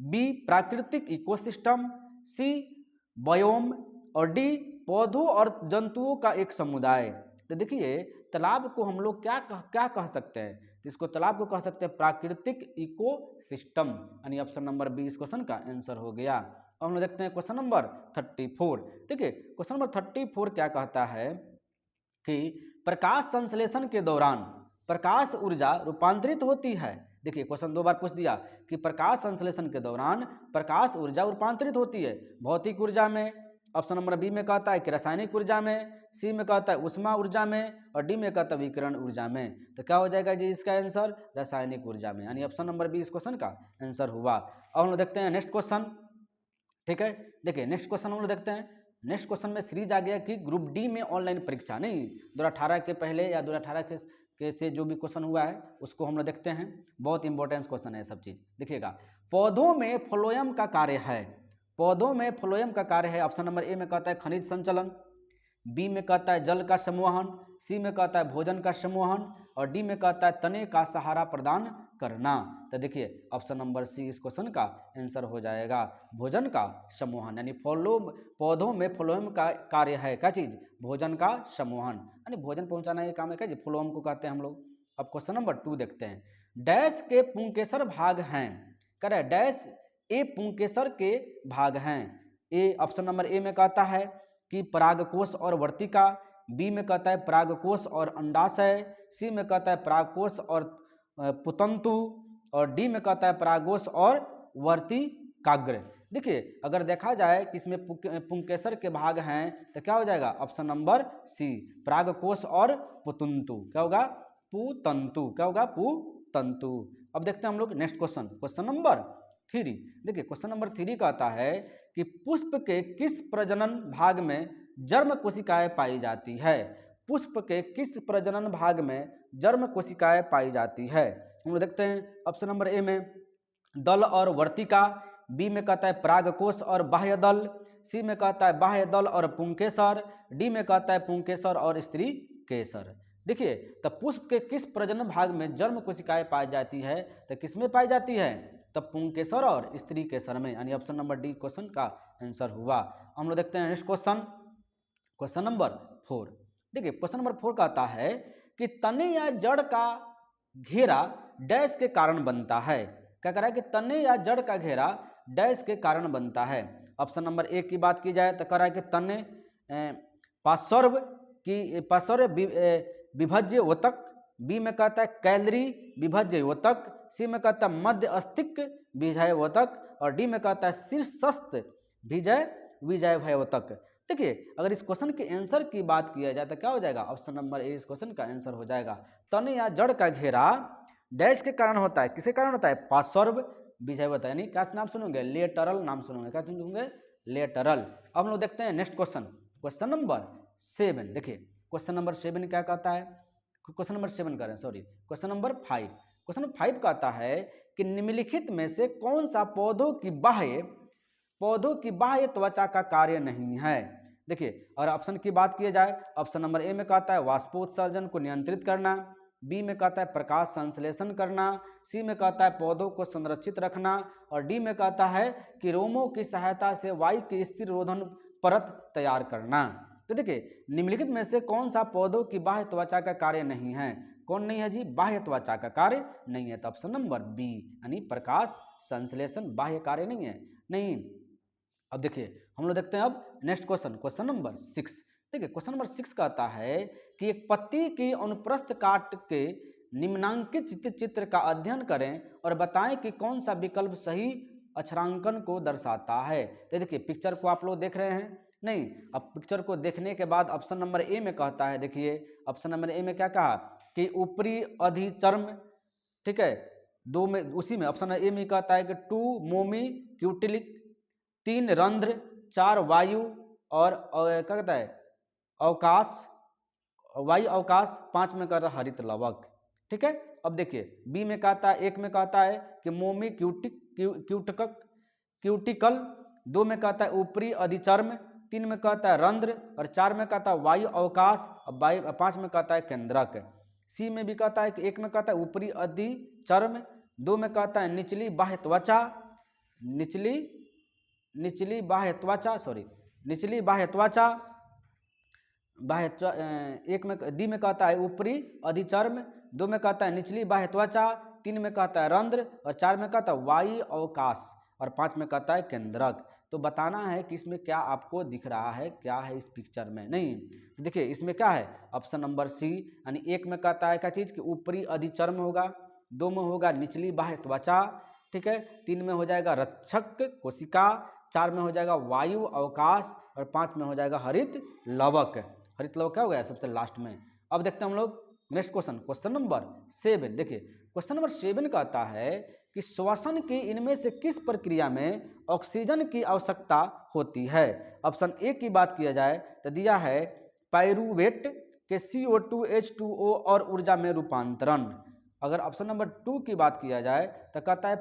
बी प्राकृतिक इकोसिस्टम, सी बायोम और डी पौधों और जंतुओं का एक समुदाय। तो देखिए तालाब को हम लोग क्या कह सकते हैं, इसको तालाब को कह सकते हैं प्राकृतिक इकोसिस्टम, यानी ऑप्शन नंबर बी इस क्वेश्चन का आंसर हो गया। अब हम लोग देखते हैं क्वेश्चन नंबर 34। देखिए क्वेश्चन नंबर 34 क्या कहता है कि प्रकाश संश्लेषण के दौरान प्रकाश ऊर्जा रूपांतरित होती है। देखिए क्वेश्चन 2 बार पूछ दिया कि प्रकाश संश्लेषण के दौरान प्रकाश ऊर्जा रूपांतरित होती है भौतिक ऊर्जा में, ऑप्शन नंबर बी में कहता है कि रासायनिक ऊर्जा में, सी में कहता है ऊष्मा ऊर्जा में और डी में कहता है विकिरण ऊर्जा में। तो क्या हो जाएगा जी इसका आंसर, रासायनिक ऊर्जा में, यानी ऑप्शन नंबर बी इस क्वेश्चन का आंसर हुआ। अब हम लोग देखते हैं नेक्स्ट क्वेश्चन। ठीक है, देखिए नेक्स्ट क्वेश्चन हम लोग देखते हैं। नेक्स्ट क्वेश्चन में सीरीज आ गया कि ग्रुप डी में ऑनलाइन परीक्षा, नहीं 2018 के पहले या 2018 के से जो भी क्वेश्चन हुआ है उसको हम लोग देखते हैं, बहुत इंपॉर्टेंट क्वेश्चन है सब चीज। देखिएगा पौधों में फ्लोएम का कार्य है, पौधों में फ्लोएम का कार्य है, ऑप्शन नंबर ए में कहता है खनिज संचलन, बी में कहता है जल का समूहन, सी में कहता है भोजन का समूहन और डी में कहता है तने का सहारा प्रदान करना। तो देखिए ऑप्शन नंबर सी इस क्वेश्चन का आंसर हो जाएगा, भोजन का समूहन, यानी पौधों में फ्लोएम का कार्य है, क्या चीज, भोजन का समूहन, यानी भोजन पहुंचाना ये काम है, क्या जी, फ्लोएम को कहते हैं हम लोग। अब क्वेश्चन नंबर 2 देखते हैं। डैश के पुंकेसर भाग हैं, करे डैश ए पुंकेसर के भाग हैं। ए ऑप्शन नंबर ए में कहता है कि परागकोश और वर्तिका, बी में कहता है परागकोश और अंडाशय, सी में कहता है परागकोश और पुतंतु और डी में कहता है परागकोश और वर्तिकाग्र। देखिए अगर देखा जाए कि इसमें पुंकेसर के भाग हैं तो क्या हो जाएगा, ऑप्शन नंबर सी परागकोश और पुतंतु, क्या होगा, पुतंतु, क्या होगा, पुतंतु। अब देखते हैं हम लोग नेक्स्ट क्वेश्चन, क्वेश्चन नंबर 3। देखिए क्वेश्चन नंबर 3 कहता है कि पुष्प के किस प्रजनन भाग में जर्म कोशिकाएं पाई जाती है, पुष्प के किस प्रजनन भाग में जर्म कोशिकाएं पाई जाती है। हम लोग देखते हैं ऑप्शन नंबर ए में दल और वर्तिका, बी में कहता है परागकोश और बाह्य दल, सी में कहता है बाह्य दल और पुंकेसर, डी में कहता है पुंकेसर और स्त्री केसर। देखिए तो पुष्प के किस प्रजनन भाग में जर्म कोशिकाएं पाई जाती है, तो किसमें पाई जाती है, तब पुंकेसर और स्त्री केसर में, यानी ऑप्शन नंबर डी क्वेश्चन का आंसर हुआ। हम लोग देखते हैं नेक्स्ट क्वेश्चन, क्वेश्चन नंबर 4। देखिए क्वेश्चन नंबर 4 कहता है कि तने या जड़ का घेरा डैश के कारण बनता है। क्या कह रहा है कि तने या जड़ का घेरा डैश के कारण बनता है। ऑप्शन नंबर ए की बात की जाए तो कह रहा है कि तने पार्श्व विभज्य योतक, बी में कहता है कैलरी विभज्य योतक, सी में कहता है मध्य अस्तिक विजय योतक और डी में कहता है शीर्षस्थ विजय भयोतक। देखिए अगर इस क्वेश्चन के आंसर की बात किया जाए तो क्या हो जाएगा, ऑप्शन नंबर ए इस क्वेश्चन का आंसर हो जाएगा। तने या जड़ का घेरा डैश के कारण होता है, किसके कारण होता है, पार्श्व विजय होता है, यानी क्या नाम सुनोगे, लेटरल नाम सुनोगे, क्या सुनोगे, लेटरल। अब हम लोग देखते हैं नेक्स्ट क्वेश्चन, क्वेश्चन नंबर 7। देखिए क्वेश्चन नंबर 7 क्या कहता है, क्वेश्चन नंबर 7 कर रहे हैं, sorry question number 5। Question number 5 कहता है कि निम्नलिखित में से कौन सा पौधों की बाह्य त्वचा का कार्य नहीं है। देखिए और ऑप्शन की बात की जाए, ऑप्शन नंबर ए में कहता है वाष्पोत्सर्जन को नियंत्रित करना, बी में कहता है प्रकाश संश्लेषण करना, सी में कहता है पौधों को संरक्षित रखना और डी में कहता है कि रोमों की सहायता से वायु की स्थिर रोधन परत तैयार करना। तो देखिए निम्नलिखित में से कौन सा पौधों की बाह्य त्वचा का कार्य नहीं है, कौन नहीं है जी, बाह्य त्वचा का कार्य नहीं है, तो ऑप्शन नंबर बी यानी प्रकाश संश्लेषण बाह्य कार्य नहीं है, नहीं। अब देखिए हम लोग देखते हैं अब नेक्स्ट क्वेश्चन, क्वेश्चन नंबर 6। देखिए क्वेश्चन नंबर 6 कहता है कि एक पत्ती की अनुप्रस्थ काट के निम्नांकित चित्र का अध्ययन करें और बताएं कि कौन सा विकल्प सही अक्षरांकन को दर्शाता है। तो देखिए पिक्चर को आप लोग देख रहे हैं, नहीं, अब पिक्चर को देखने के बाद ऑप्शन नंबर ए में कहता है, देखिए ऑप्शन नंबर ए में क्या कहा कि ऊपरी अधिचर्म, ठीक है, 2 में उसी में ऑप्शन ए में कहता है कि 2 मोमी क्यूटिलिक, 3 रंध्र, 4 वायु और क्या कहता है अवकाश, वायु अवकाश, 5 में कहता है हरित लवक। ठीक है, अब देखिए बी में कहता है, एक में कहता है कि मोमी क्यूटिकल, दो में कहता है ऊपरी अधिचर्म, तीन में कहता है रंध्र, और चार में कहता है वायु अवकाश, और पांच में कहता है केंद्रक। सी में भी कहता है कि एक में कहता है ऊपरी अधिचर्म, दो में कहता है निचली बाह्य त्वचा, निचली बाह्य त्वचा, एक में डी में कहता है ऊपरी अधिचर्म, दो में कहता है निचली बाह्य त्वचा, तीन में कहता है रंध्र, और चार में कहता है वायु अवकाश, और पांच में कहता है केंद्रक। तो बताना है कि इसमें क्या आपको दिख रहा है, क्या है इस पिक्चर में। नहीं तो देखिए इसमें क्या है, ऑप्शन नंबर सी, यानी एक में कहता है क्या चीज कि ऊपरी अधिचर्म होगा, दो में होगा निचली बाह्य त्वचा, ठीक है, तीन में हो जाएगा रक्षक कोशिका, चार में हो जाएगा वायु अवकाश, और पांच में हो जाएगा हरित लवक। हरित लवक क्या हो गया सबसे लास्ट में। अब देखते हैं हम लोग नेक्स्ट क्वेश्चन, क्वेश्चन नंबर 7। देखिए क्वेश्चन नंबर 7 कहता है कि श्वसन की इनमें से किस प्रक्रिया में ऑक्सीजन की आवश्यकता होती है। ऑप्शन ए की बात किया जाए तो दिया है पाइरूवेट के CO2 H2O और ऊर्जा में रूपांतरण। अगर ऑप्शन नंबर 2 की बात किया जाए तो कहता है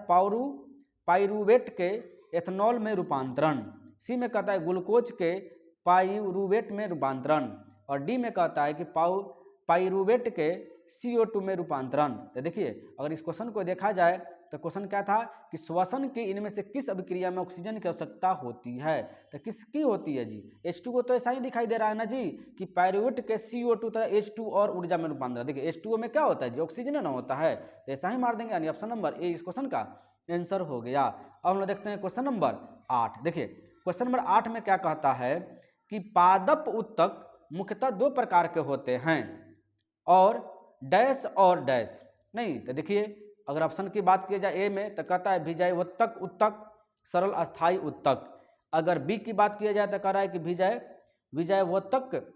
पाइरूवेट के एथेनॉल में रूपांतरण। सी में कहता है ग्लूकोज के पाइरूवेट में रूपांतरण, और डी में कहता है कि पाइरूवेट के CO2 में रूपांतरण। तो देखिए अगर इस क्वेश्चन को देखा जाए तो क्वेश्चन क्या था कि श्वसन की इनमें से किस अभिक्रिया में ऑक्सीजन की आवश्यकता होती है। तो किसकी होती है जी, H2O तो ऐसा ही दिखाई दे रहा है ना जी कि पाइरूवेट के CO2 तथा H2 और ऊर्जा में रूपांतरण। देखिए H2O में क्या होता है जी, ऑक्सीजन ना होता है, तो ऐसा ही मार देंगे, यानी ऑप्शन नंबर ए इस क्वेश्चन का आंसर हो गया। अब हम लोग देखते हैं क्वेश्चन नंबर 8। देखिए क्वेश्चन नंबर 8 में क्या कहता है कि पादप उत्तक मुख्यतः दो प्रकार के होते हैं, और डैश और डैश। नहीं तो देखिए अगर ऑप्शन की बात की जाए ए में तो कहता है विजयवत्तक उत्तक, सरल अस्थायी उत्तक। अगर बी की बात की जाए तो कह रहा है कि विजयवत्तक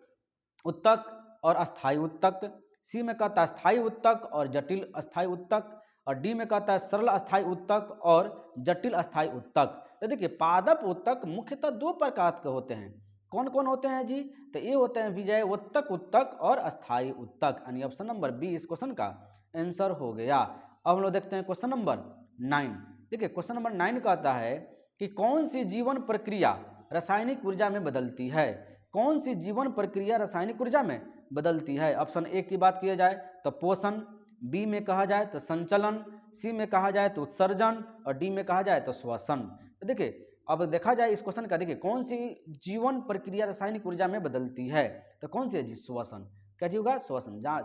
उत्तक और अस्थायी उत्तक। सी में कहता है स्थायी उत्तक और जटिल अस्थायी उत्तक, और डी में कहता है सरल अस्थायी उत्तक और जटिल अस्थायी उत्तक। तो देखिए पादप उत्तक मुख्यतः दो प्रकार के होते हैं। कौन कौन होते हैं जी, तो ये होते हैं विजयवत्तक उत्तक और अस्थायी उत्तक, यानी ऑप्शन नंबर बी इस क्वेश्चन का आंसर हो गया। अब हम लोग देखते हैं क्वेश्चन नंबर 9। देखिए क्वेश्चन नंबर 9 कहता है कि कौन सी जीवन प्रक्रिया रासायनिक ऊर्जा में बदलती है। कौन सी जीवन प्रक्रिया रासायनिक ऊर्जा में बदलती है। ऑप्शन ए की बात किया जाए तो पोषण, बी में कहा जाए तो संचलन, सी में कहा जाए तो उत्सर्जन, और डी में कहा जाए तो श्वसन। तो देखिए अब देखा जाए इस क्वेश्चन का, देखिए कौन सी जीवन प्रक्रिया रासायनिक ऊर्जा में बदलती है, तो कौन सी है जी, श्वसन। क्या जी होगा, श्वसन। जहाँ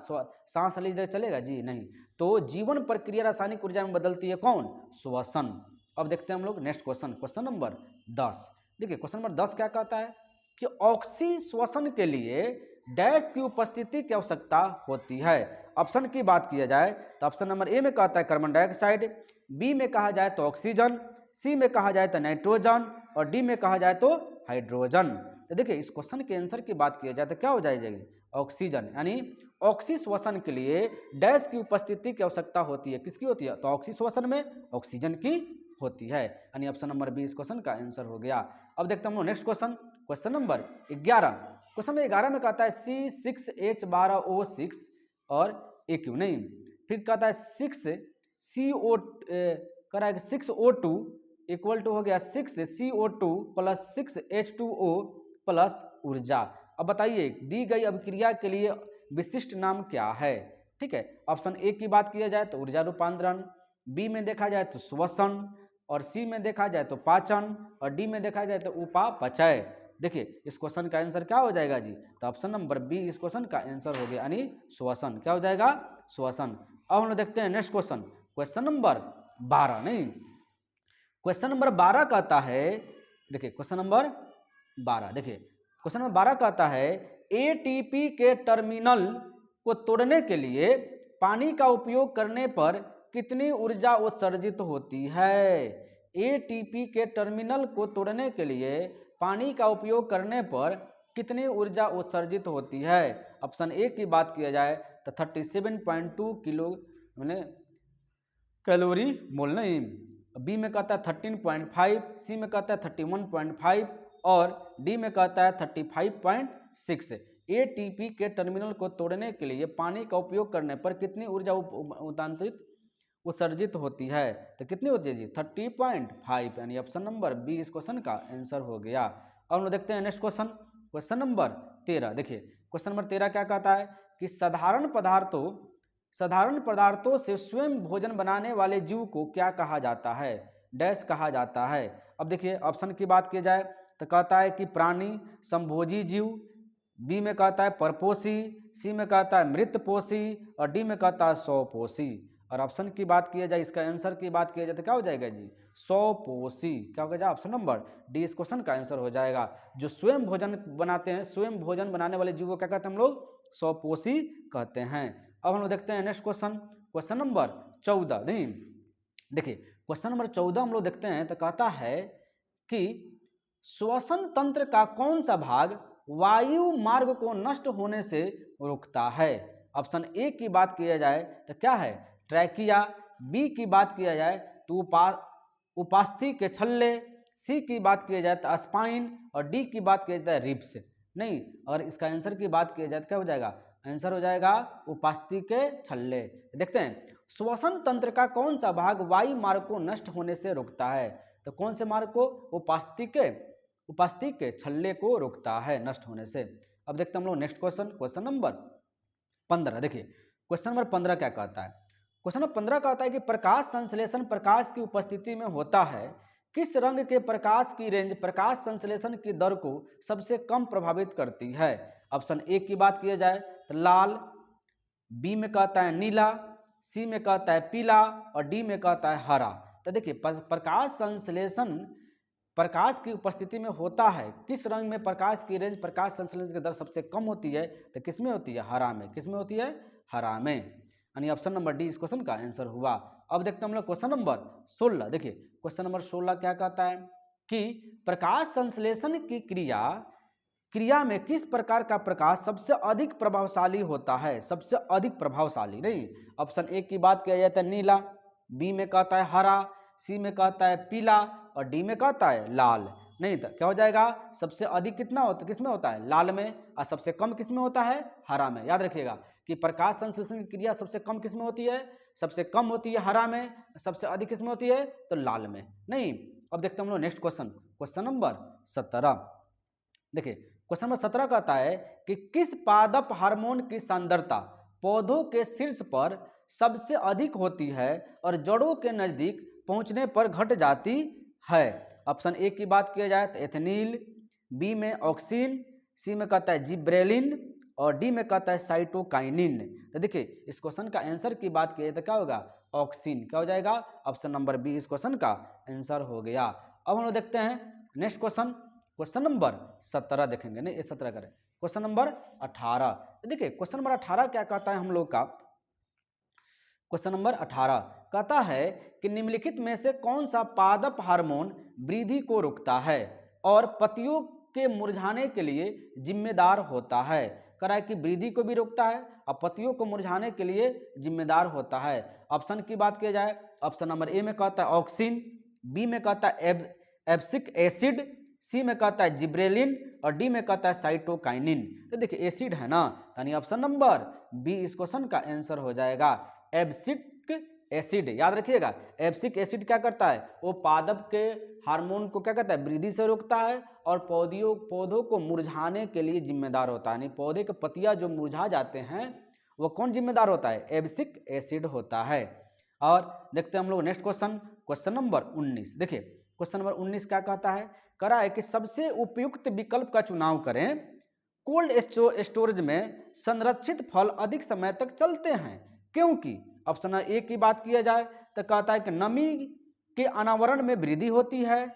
सांस लीजिए चलेगा जी, नहीं। तो जीवन प्रक्रिया रासायनिक ऊर्जा में बदलती है कौन, श्वसन। अब देखते हैं हम लोग नेक्स्ट क्वेश्चन, क्वेश्चन नंबर 10। देखिए क्वेश्चन नंबर 10 क्या कहता है कि ऑक्सी श्वसन के लिए डैश की उपस्थिति की आवश्यकता होती है। ऑप्शन की बात किया जाए तो ऑप्शन नंबर ए में कहता है कार्बन डाइऑक्साइड, बी में कहा जाए तो ऑक्सीजन, सी में कहा जाए तो नाइट्रोजन, और डी में कहा जाए तो हाइड्रोजन। तो देखिए इस क्वेश्चन के आंसर की बात किया जाए तो क्या हो जाएगी, ऑक्सीजन। यानी ऑक्सी श्वसन के लिए डैश की उपस्थिति की आवश्यकता होती है। किसकी होती है, तो ऑक्सी श्वसन में ऑक्सीजन की होती है, यानी ऑप्शन नंबर बी इस क्वेश्चन का आंसर हो गया। अब देखते हैं हम लोग next question, question number 11। Question number 11 में कहता है C6H12O6 और AQ। नहीं, फिर कहता है 6CO2 इक्वल टू हो गया 6CO2 प्लस 6H2O प्लस ऊर्जा। अब बताइए दी गई अभिक्रिया के लिए विशिष्ट नाम क्या है। ठीक है, ऑप्शन ए की बात किया जाए तो ऊर्जा रूपांतरण, बी में देखा जाए तो श्वसन, और सी में देखा जाए तो पाचन, और डी में देखा जाए तो उपापचय। देखिए इस क्वेश्चन का आंसर क्या हो जाएगा जी, तो ऑप्शन नंबर बी इस क्वेश्चन का आंसर हो गया, यानी श्वसन। क्या हो जाएगा, श्वसन। अब हम लोग देखते हैं नेक्स्ट क्वेश्चन, क्वेश्चन नंबर 12। नहीं, क्वेश्चन नंबर 12 कहता है, देखिए क्वेश्चन नंबर 12, देखिए क्वेश्चन नंबर 12 कहता है एटीपी के टर्मिनल को तोड़ने के लिए पानी का उपयोग करने पर कितनी ऊर्जा उत्सर्जित होती है। एटीपी के टर्मिनल को तोड़ने के लिए पानी का उपयोग करने पर कितनी ऊर्जा उत्सर्जित होती है। ऑप्शन ए की बात किया जाए तो 37.2 किलो मैंने कैलोरी मोल। नहीं, बी में कहता है 13.5, सी में कहता है 31.5, और डी में कहता है 35.6। एटीपी के टर्मिनल को तोड़ने के लिए पानी का उपयोग करने पर कितनी ऊर्जा उत्सर्जित होती है? तो कितनी होती है जी? 30.5, यानी ऑप्शन नंबर बी इस क्वेश्चन का आंसर हो गया। अब हम लोग देखते हैं नेक्स्ट क्वेश्चन, क्वेश्चन नंबर 13। देखिए क्वेश्चन नंबर 13 क्या कहता है कि साधारण पदार्थों से स्वयं भोजन बनाने वाले जीव को क्या कहा जाता है? डैश कहा जाता है। अब देखिए ऑप्शन की बात की जाए तो कहता है कि प्राणी, संभोजी जीव, बी में कहता है परपोषी, सी में कहता है मृतपोषी और डी में कहता है स्वपोषी। और ऑप्शन की बात की जाए, इसका आंसर की बात की जाए तो क्या हो जाएगा जी? स्वपोषी। क्या हो जाएगा? ऑप्शन नंबर डी इस क्वेश्चन का आंसर हो जाएगा। जो स्वयं भोजन बनाते हैं, स्वयं भोजन बनाने वाले जीवों को क्या कहते हैं हम लोग? स्वपोषी कहते हैं। अब हम लोग देखते हैं नेक्स्ट क्वेश्चन, क्वेश्चन नंबर 14। देखिए क्वेश्चन नंबर 14 हम लोग देखते हैं तो कहता है कि श्वसन तंत्र का कौन सा भाग वायु मार्ग को नष्ट होने से रोकता है? ऑप्शन ए की बात किया जाए तो क्या है? ट्रैकिया, बी की बात किया जाए तो उपास्थि के छल्ले, सी की बात किया जाए तो स्पाइन और डी की बात किया जाए रिब्स। नहीं, और इसका आंसर की बात की जाए तो क्या हो जाएगा? आंसर हो जाएगा उपास्थि के छल्ले। देखते हैं श्वसन तंत्र का कौन सा भाग वायु मार्ग को नष्ट होने से रोकता है? तो कौन से मार्ग को? उपास्थि के छल्ले को रोकता है नष्ट होने से। अब देखते हैं हम लोग नेक्स्ट क्वेश्चन, क्वेश्चन नंबर 15। देखिए क्वेश्चन नंबर 15 क्या कहता है? क्वेश्चन नंबर 15 कहता है कि प्रकाश संश्लेषण प्रकाश की उपस्थिति में होता है। किस रंग के प्रकाश की रेंज प्रकाश संश्लेषण की दर को सबसे कम प्रभावित करती है? ऑप्शन ए की बात किया जाए तो लाल, बी में कहता है नीला, सी में कहता है पीला और डी में कहता है हरा। तो देखिए प्रकाश संश्लेषण प्रकाश की उपस्थिति में होता है। किस रंग में प्रकाश की रेंज प्रकाश संश्लेषण की दर सबसे कम होती है? तो किसमें होती है? हरा में। किसमें होती है? हरा में, यानी ऑप्शन नंबर डी इस क्वेश्चन का आंसर हुआ। अब देखते हैं हम लोग क्वेश्चन नंबर 16। देखिए क्वेश्चन नंबर 16 क्या कहता है कि प्रकाश संश्लेषण की क्रिया में किस प्रकार का प्रकाश सबसे अधिक प्रभावशाली होता है? सबसे अधिक प्रभावशाली। नहीं, ऑप्शन ए की बात किया जाए तो नीला, बी में कहता है हरा, सी में कहता है पीला और डी में कहता है लाल। नहीं तो क्या हो जाएगा? सबसे अधिक कितना होता, किसमें होता है? लाल में, और सबसे कम किसमें होता है? हरा में। याद रखिएगा कि प्रकाश संश्लेषण की क्रिया सबसे कम किसमें होती है? सबसे कम होती है हरा में, सबसे अधिक किसमें होती है? तो लाल में। नहीं, अब देखते हैं हम लोग नेक्स्ट क्वेश्चन, क्वेश्चन नंबर 17। देखिए क्वेश्चन नंबर 17 कहता है कि किस पादप हार्मोन की सांद्रता पौधों के शीर्ष पर सबसे अधिक होती है और जड़ों के नजदीक पहुंचने पर घट जाती है? ऑप्शन ए की बात किया जाए तो एथेनिल, बी में ऑक्सिन, सी में कहता है जिब्रेलिन और डी में कहता है साइटोकाइनिन। तो देखिए इस क्वेश्चन का आंसर की बात की जाए तो क्या होगा? ऑक्सिन। क्या हो जाएगा? ऑप्शन नंबर बी इस क्वेश्चन का आंसर हो गया। अब हम लोग देखते हैं नेक्स्ट क्वेश्चन, क्वेश्चन नंबर 17 देखेंगे। नहीं 17 करें, क्वेश्चन नंबर 18। देखिए क्वेश्चन नंबर 18 क्या कहता है हम लोग का? क्वेश्चन नंबर 18 कहता है कि निम्नलिखित में से कौन सा पादप हार्मोन वृद्धि को रोकता है और पत्तियों के मुरझाने के लिए जिम्मेदार होता है? कह रहा है कि वृद्धि को भी रोकता है और पत्तियों को मुरझाने के लिए जिम्मेदार होता है। ऑप्शन की बात की जाए, ऑप्शन नंबर ए में कहता है ऑक्सिन, बी में कहता है एब्सिक एसिड, सी में कहता है जिब्रेलिन और डी में कहता है साइटोकाइनिन। तो देखिए एसिड है ना, यानी ऑप्शन नंबर बी इस क्वेश्चन का आंसर हो जाएगा एब्सिक एसिड। याद रखिएगा एब्सिक एसिड क्या करता है? वो पादप के हार्मोन को क्या करता है? वृद्धि से रोकता है और पौधों को मुरझाने के लिए जिम्मेदार होता है। यानी पौधे के पत्तियां जो मुरझा जाते हैं वो कौन जिम्मेदार होता है? एब्सिक एसिड होता है। और देखते हैं हम लोग नेक्स्ट क्वेश्चन, क्वेश्चन नंबर 19। देखिए क्वेश्चन नंबर 19 क्या कहता है? कह रहा है कि सबसे उपयुक्त विकल्प का चुनाव करें। कोल्ड स्टोरेज में संरक्षित फल अधिक समय तक चलते हैं क्योंकि ऑप्शन ए की बात किया जाए तो कहता है कि नमी के अनावरण में वृद्धि होती है,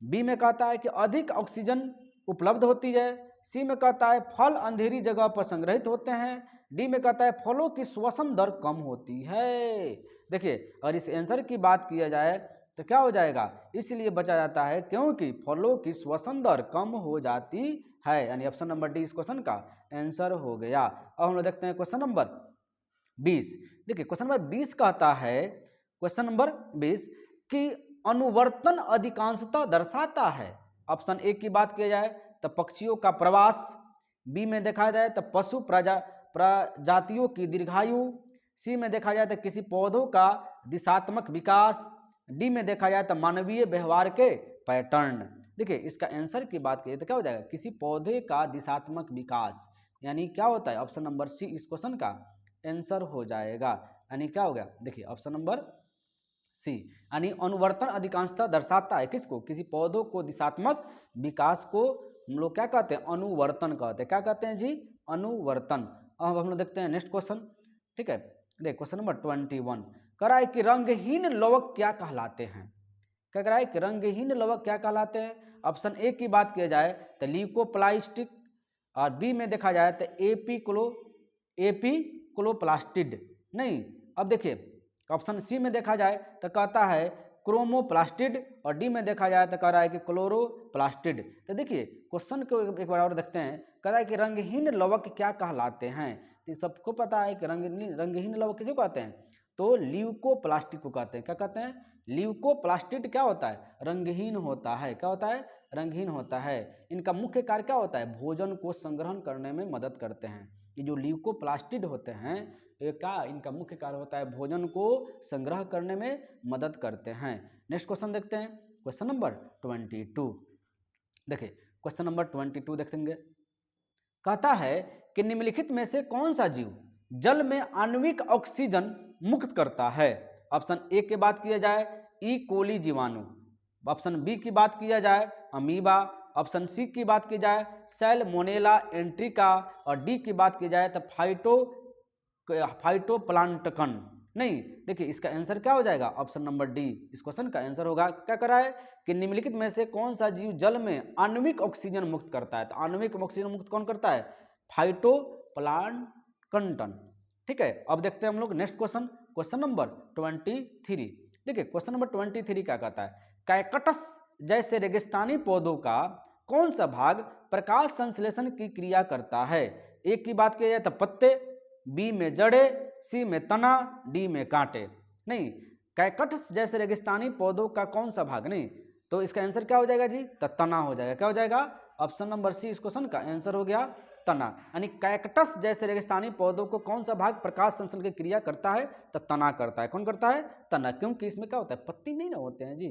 बी में कहता है कि अधिक ऑक्सीजन उपलब्ध होती है, सी में कहता है फल अंधेरी जगह पर संग्रहित होते हैं, डी में कहता है फलों की श्वसन दर कम होती है। देखिए और इस आंसर की बात किया जाए तो क्या हो जाएगा? इसलिए बचा जाता है क्योंकि फलों की श्वसन दर कम हो जाती है, यानी ऑप्शन नंबर डी इस क्वेश्चन का आंसर हो गया। अब हम लोग देखते हैं क्वेश्चन नंबर 20। देखिए क्वेश्चन नंबर 20 कहता है, क्वेश्चन नंबर 20 कि अनुवर्तन अधिकांशतः दर्शाता है। ऑप्शन ए की बात किया जाए तो पक्षियों का प्रवास, बी में देखा जाए तो पशु प्रजातियों की दीर्घायु, सी में देखा जाए तो किसी पौधों का दिशात्मक विकास, डी में देखा जाए तो मानवीय व्यवहार के पैटर्न। देखिए इसका आंसर की बात करिए तो क्या हो जाएगा, किसी पौधे का दिशात्मक विकास, यानी क्या होता है ऑप्शन नंबर सी इस क्वेश्चन का आंसर हो जाएगा। यानी क्या हो गया, देखिए ऑप्शन नंबर सी, यानी अनुवर्तन अधिकांशतः दर्शाता है किसको, किसी पौधों को दिशात्मक विकास को हम लोग क्या कहते हैं, अनुवर्तन कहते हैं। क्या कहते हैं जी, अनुवर्तन। अब हम लोग देखते हैं नेक्स्ट क्वेश्चन, ठीक है। देख क्वेश्चन नंबर 21 कह रहा है कि रंगहीन लवक क्या कहलाते हैं। क्या कह रहा है कि रंगहीन लवक क्या कहलाते हैं। ऑप्शन ए की बात किया जाए तो ल्यूकोप्लास्टिक, और बी में देखा जाए तो एपिक्लोप्लास्टिड। नहीं, अब देखिए ऑप्शन सी में देखा जाए तो कहता है क्रोमोप्लास्टिड, और डी में देखा जाए तो कह रहा है कि क्लोरोप्लास्टिड। तो देखिए क्वेश्चन को एक बार और देखते हैं, कह रहा है कि रंगहीन लवक क्या कहलाते हैं। तो सबको पता है कि रंगहीन लवक किसे कहते हैं, तो ल्यूकोप्लास्टिक को कहते हैं। क्या कहते हैं, ल्यूकोप्लास्टिड क्या होता है, रंगहीन होता है। क्या होता है, रंगहीन होता है। इनका मुख्य कार्य क्या होता है, भोजन को संग्रहण करने में मदद करते हैं। ये जो ल्यूकोप्लास्टिड होते हैं ये क्या, इनका मुख्य कार्य होता है भोजन को संग्रह करने में मदद करते हैं। नेक्स्ट क्वेश्चन देखते हैं, क्वेश्चन नंबर 22। देखिए क्वेश्चन नंबर 22 देखेंगे, कहता है कि निम्नलिखित में से कौन सा जीव जल में आणविक ऑक्सीजन मुक्त करता है। ऑप्शन ए की बात किया जाए ई कोली जीवाणु, ऑप्शन बी की बात किया जाए अमीबा, ऑप्शन सी की बात की जाए सैल्मोनेला एंट्रिका, और डी की बात की जाए तो फाइटोप्लांटकन। नहीं, देखिए इसका आंसर क्या हो जाएगा, ऑप्शन नंबर डी इस क्वेश्चन का आंसर होगा। क्या करा है कि निम्नलिखित में से कौन सा जीव जल में आणविक ऑक्सीजन मुक्त करता है। तो आणविक ऑक्सीजन मुक्त कौन करता है, फाइटोप्लांटकन। ठीक है, अब देखते हैं हम लोग नेक्स्ट क्वेश्चन, क्वेश्चन नंबर 23। देखिए क्वेश्चन नंबर 23 क्या कहता है, कैकटस जैसे रेगिस्तानी पौधों का कौन सा भाग प्रकाश संश्लेषण की क्रिया करता है। एक की बात की जाए तो पत्ते, बी में जड़े, सी में तना, डी में कांटे। नहीं, कैकटस जैसे रेगिस्तानी पौधों का कौन सा भाग, नहीं तो इसका आंसर क्या हो जाएगा जी, तो तना हो जाएगा। क्या हो जाएगा, ऑप्शन नंबर सी इस क्वेश्चन का आंसर हो गया तना। यानी कैकटस जैसे रेगिस्तानी पौधों को कौन सा भाग प्रकाश संश्लेषण की क्रिया करता है, तो तना करता है। कौन करता है, तना, क्योंकि इसमें क्या होता है, पत्ती नहीं ना होते हैं जी,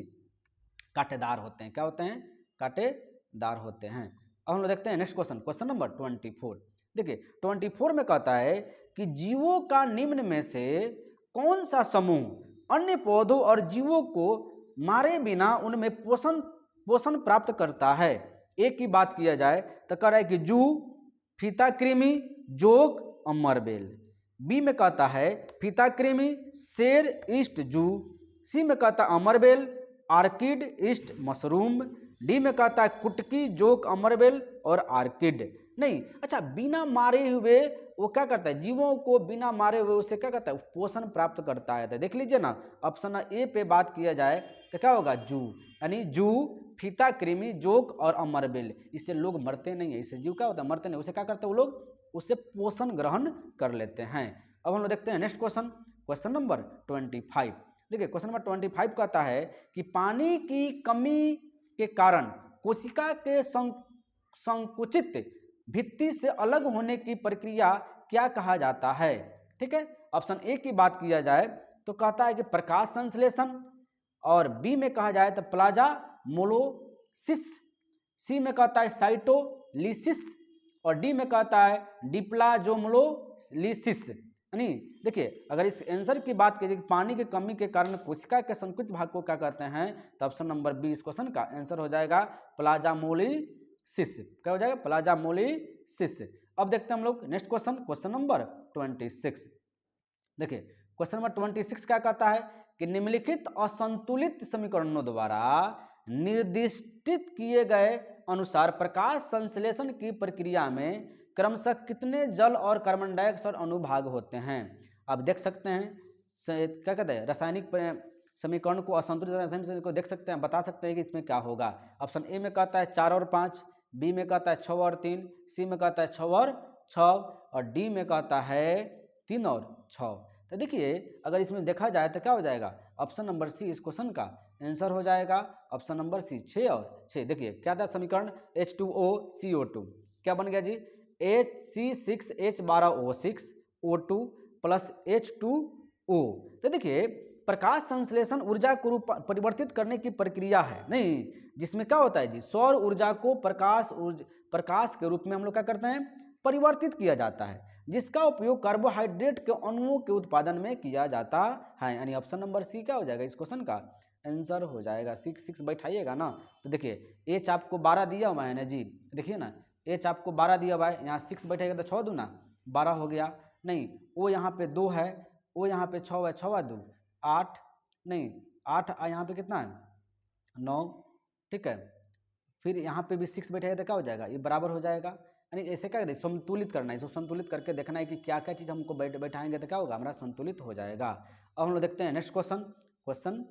कांटेदार होते हैं। क्या होते हैं, कांटेदार होते हैं। अब हम लोग देखते हैं नेक्स्ट क्वेश्चन, क्वेश्चन नंबर 24। देखिए 24 में कहता है कि जीवों का निम्न में से कौन सा समूह अन्य पौधों और जीवों को मारे बिना उनमें पोषण प्राप्त करता है। एक की बात किया जाए तो कह रहा है कि जू, फीता कृमि, जोक, अमरबेल। बी में कहता है फीता कृमि, शेर, ईस्ट, जू। सी में कहता है अमरबेल, आर्किड, ईस्ट, मशरूम। डी में कहता है कुटकी, जोक, अमरबेल और आर्किड। नहीं, अच्छा, बिना मारे हुए वो क्या करता है, जीवों को बिना मारे हुए उससे क्या करता है, पोषण प्राप्त करता है। तो देख लीजिए ना, ऑप्शन ए पे बात किया जाए तो क्या होगा, जू। यानी जू, फीता कृमि, जोक और अमरबेल, इससे लोग मरते नहीं है, इससे जीव क्या होता है, मरते नहीं, उसे क्या करते हैं वो लोग, उससे पोषण ग्रहण कर लेते हैं। अब हम लोग देखते हैं नेक्स्ट क्वेश्चन, क्वेश्चन नंबर 25। देखिए क्वेश्चन नंबर 25 कहता है कि पानी की कमी के कारण कोशिका के संकुचित भित्ति से अलग होने की प्रक्रिया क्या कहा जाता है। ठीक है, ऑप्शन ए की बात किया जाए तो कहता है कि प्रकाश संश्लेषण, और बी में कहा जाए तो प्लाज्मोलाइसिस, सी में कहता है साइटोलिसिस, और डी में कहता है डिप्लाज्मोलाइसिस। यानी देखिए अगर इस आंसर की बात कीजिए पानी की कमी के कारण कोशिका के संकुचित भाग को क्या कहते हैं, तो ऑप्शन नंबर बी इस क्वेश्चन का आंसर हो जाएगा प्लाज्मोलाइसिस। क्या हो जाएगा, प्लाज्मोलाइसिस। अब देखते हैं हम लोग नेक्स्ट क्वेश्चन, क्वेश्चन नंबर 26। देखिए क्वेश्चन नंबर 26 क्या कहता है कि निम्नलिखित असंतुलित समीकरणों द्वारा निर्दिष्ट किए गए अनुसार प्रकाश संश्लेषण की प्रक्रिया में क्रमशः कितने जल और कार्बन डाइऑक्साइड अनुभाग होते हैं। आप देख सकते हैं क्या कहते हैं, रासायनिक समीकरण को, असंतुलित रासायनिक समीकरण को देख सकते हैं, बता सकते हैं कि इसमें क्या होगा। ऑप्शन ए में कहता है 4 और 5, बी में कहता है 6 और 3, सी में कहता है 6 और 6, और डी में कहता है 3 और 6। तो देखिए अगर इसमें देखा जाए तो क्या हो जाएगा, ऑप्शन नंबर सी इस क्वेश्चन का आंसर हो जाएगा, ऑप्शन नंबर सी 6 और 6। देखिए क्या था समीकरण, H2O CO2 क्या बन गया जी, HC6H12O6 प्लस H2O। तो देखिए प्रकाश संश्लेषण ऊर्जा को रूप परिवर्तित करने की प्रक्रिया है, नहीं जिसमें क्या होता है जी, सौर ऊर्जा को प्रकाश के रूप में हम लोग क्या करते हैं, परिवर्तित किया जाता है, जिसका उपयोग कार्बोहाइड्रेट के अणुओं के उत्पादन में किया जाता है। यानी ऑप्शन नंबर सी क्या हो जाएगा इस क्वेश्चन का आंसर हो जाएगा। 6 बैठाइएगा ना। तो देखिए एच आपको 12 दिया हुआ है ना जी, देखिए ना एच आपको 12 दिया हुआ है, यहाँ 6 बैठेगा तो 6 दूना 12 हो गया, नहीं ओ यहाँ पे 2 है, ओ यहाँ पे 6 है, 6 2 8, नहीं 8 यहाँ पे कितना है 9, ठीक है। फिर यहाँ पे भी 6 बैठेगा तो क्या हो जाएगा, ये बराबर हो जाएगा। यानी ऐसे क्या संतुलित करना है, इसको संतुलित करके देखना है कि क्या क्या चीज़ हमको बैठाएंगे तो क्या होगा, हमारा संतुलित हो जाएगा। अब हम लोग देखते हैं नेक्स्ट क्वेश्चन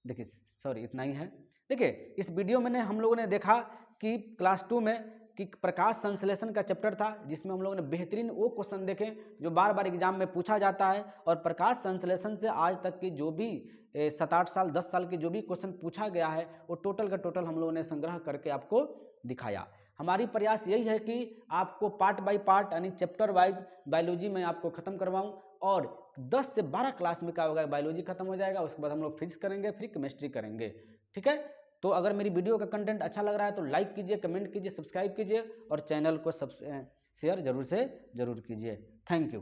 देखिए, सॉरी इतना ही है। देखिए इस वीडियो में हम लोगों ने देखा कि क्लास 2 में कि प्रकाश संश्लेषण का चैप्टर था, जिसमें हम लोगों ने बेहतरीन वो क्वेश्चन देखे जो बार बार एग्जाम में पूछा जाता है, और प्रकाश संश्लेषण से आज तक की जो भी 7-8 साल 10 साल के जो भी क्वेश्चन पूछा गया है वो टोटल का टोटल हम लोगों ने संग्रह करके आपको दिखाया। हमारी प्रयास यही है कि आपको पार्ट बाय पार्ट यानी चैप्टर वाइज बायोलॉजी में आपको खत्म करवाऊं, और 10 से 12 क्लास में क्या होगा, बायोलॉजी खत्म हो जाएगा, उसके बाद हम लोग फिजिक्स करेंगे, फिर केमिस्ट्री करेंगे, ठीक है। तो अगर मेरी वीडियो का कंटेंट अच्छा लग रहा है तो लाइक कीजिए, कमेंट कीजिए, सब्सक्राइब कीजिए और चैनल को शेयर जरूर से जरूर कीजिए। Thank you.